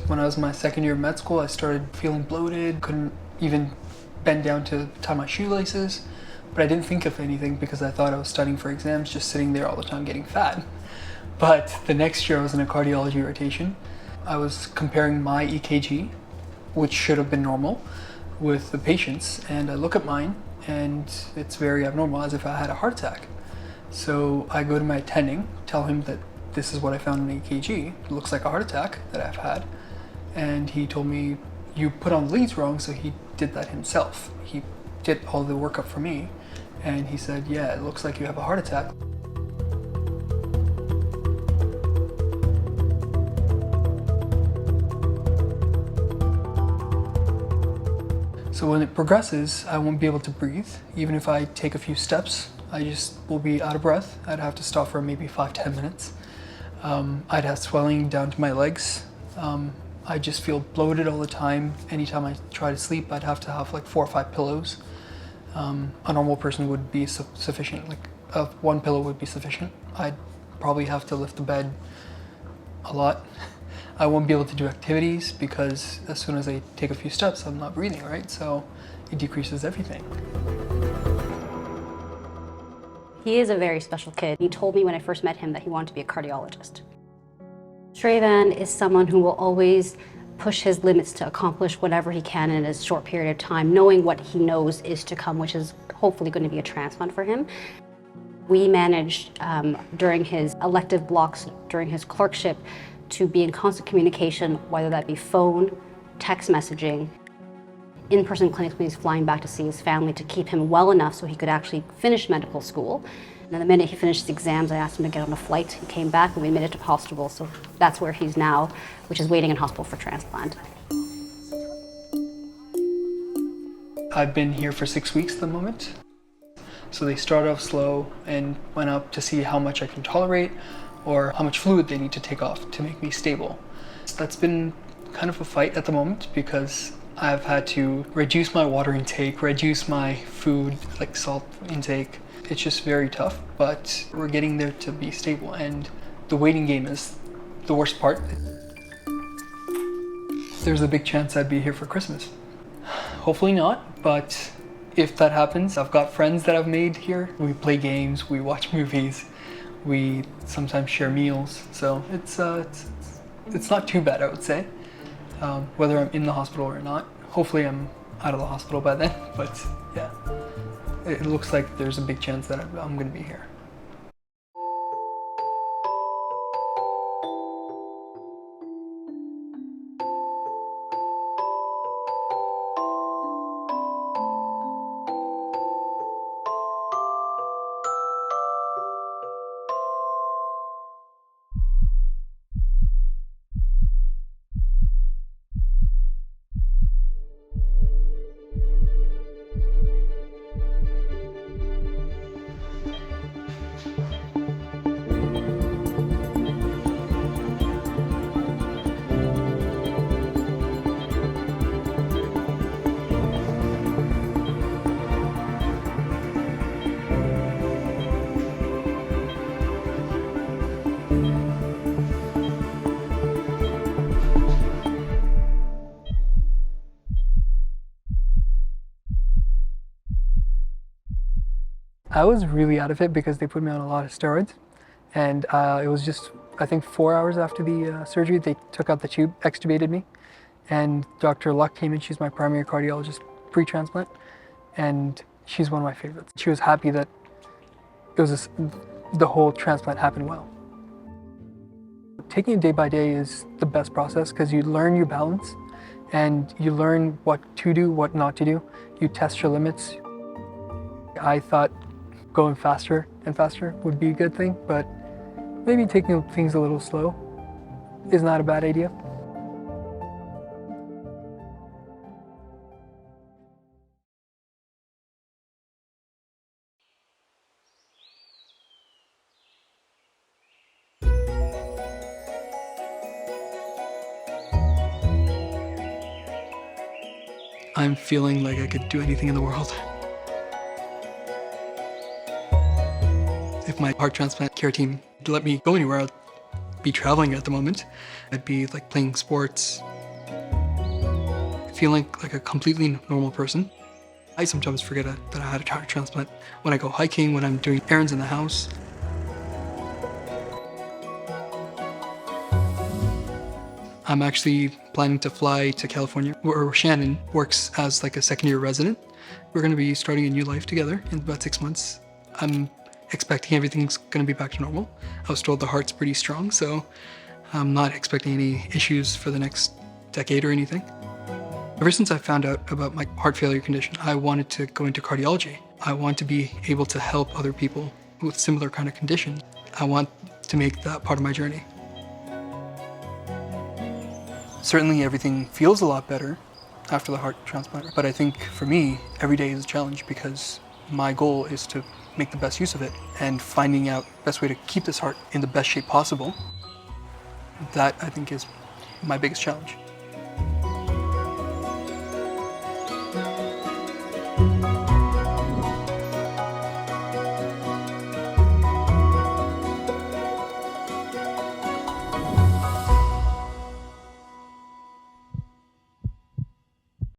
When I was in my second year of med school, I started feeling bloated, couldn't even bend down to tie my shoelaces, but I didn't think of anything because I thought I was studying for exams, just sitting there all the time getting fat. But the next year I was in a cardiology rotation. I was comparing my EKG, which should have been normal, with the patient's, and I look at mine and it's very abnormal, as if I had a heart attack. So I go to my attending, tell him that this is what I found in the EKG. It looks like a heart attack that I've had. And he told me, you put on the leads wrong, so he did that himself. He did all the workup for me, and he said, yeah, it looks like you have a heart attack. So when it progresses, I won't be able to breathe. Even if I take a few steps, I just will be out of breath. I'd have to stop for maybe 5-10 minutes. I'd have swelling down to my legs. I just feel bloated all the time. Anytime I try to sleep, I'd have to have like 4 or 5 pillows. A normal person would be sufficient, like one pillow would be sufficient. I'd probably have to lift the bed a lot. I won't be able to do activities because as soon as I take a few steps, I'm not breathing, right? So it decreases everything. He is a very special kid. He told me when I first met him that he wanted to be a cardiologist. Shrevan is someone who will always push his limits to accomplish whatever he can in a short period of time, knowing what he knows is to come, which is hopefully going to be a transplant for him. We managed during his elective blocks, during his clerkship, to be in constant communication, whether that be phone, text messaging, in-person clinics when he's flying back to see his family, to keep him well enough so he could actually finish medical school. And then the minute he finished his exams, I asked him to get on a flight. He came back and we admitted to hospital, so that's where he's now, which is waiting in hospital for transplant. I've been here for 6 weeks at the moment. So they start off slow and went up to see how much I can tolerate or how much fluid they need to take off to make me stable. That's been kind of a fight at the moment because I've had to reduce my water intake, reduce my food, like salt intake. It's just very tough, but we're getting there to be stable, and the waiting game is the worst part. There's a big chance I'd be here for Christmas. Hopefully not, but if that happens, I've got friends that I've made here. We play games, we watch movies, we sometimes share meals, so it's not too bad, I would say. Whether I'm in the hospital or not. Hopefully I'm out of the hospital by then, but yeah. It looks like there's a big chance that I'm going to be here. I was really out of it because they put me on a lot of steroids, and it was just, I think 4 hours after the surgery, they took out the tube, extubated me, and Dr. Luck came in. She's my primary cardiologist pre-transplant, and she's one of my favorites. She was happy that it was the whole transplant happened well. Taking it day by day is the best process because you learn your balance and you learn what to do, what not to do. You test your limits. I thought going faster and faster would be a good thing, but maybe taking things a little slow is not a bad idea. I'm feeling like I could do anything in the world. If my heart transplant care team let me go anywhere, I'd be traveling at the moment. I'd be like playing sports, feeling like a completely normal person. I sometimes forget that I had a heart transplant when I go hiking, when I'm doing errands in the house. I'm actually planning to fly to California, where Shannon works as like a second-year resident. We're going to be starting a new life together in about 6 months. I'm expecting everything's going to be back to normal. I was told the heart's pretty strong, so I'm not expecting any issues for the next decade or anything. Ever since I found out about my heart failure condition, I wanted to go into cardiology. I want to be able to help other people with similar kind of conditions. I want to make that part of my journey. Certainly everything feels a lot better after the heart transplant, but I think for me, every day is a challenge because my goal is to make the best use of it, and finding out the best way to keep this heart in the best shape possible, that I think is my biggest challenge.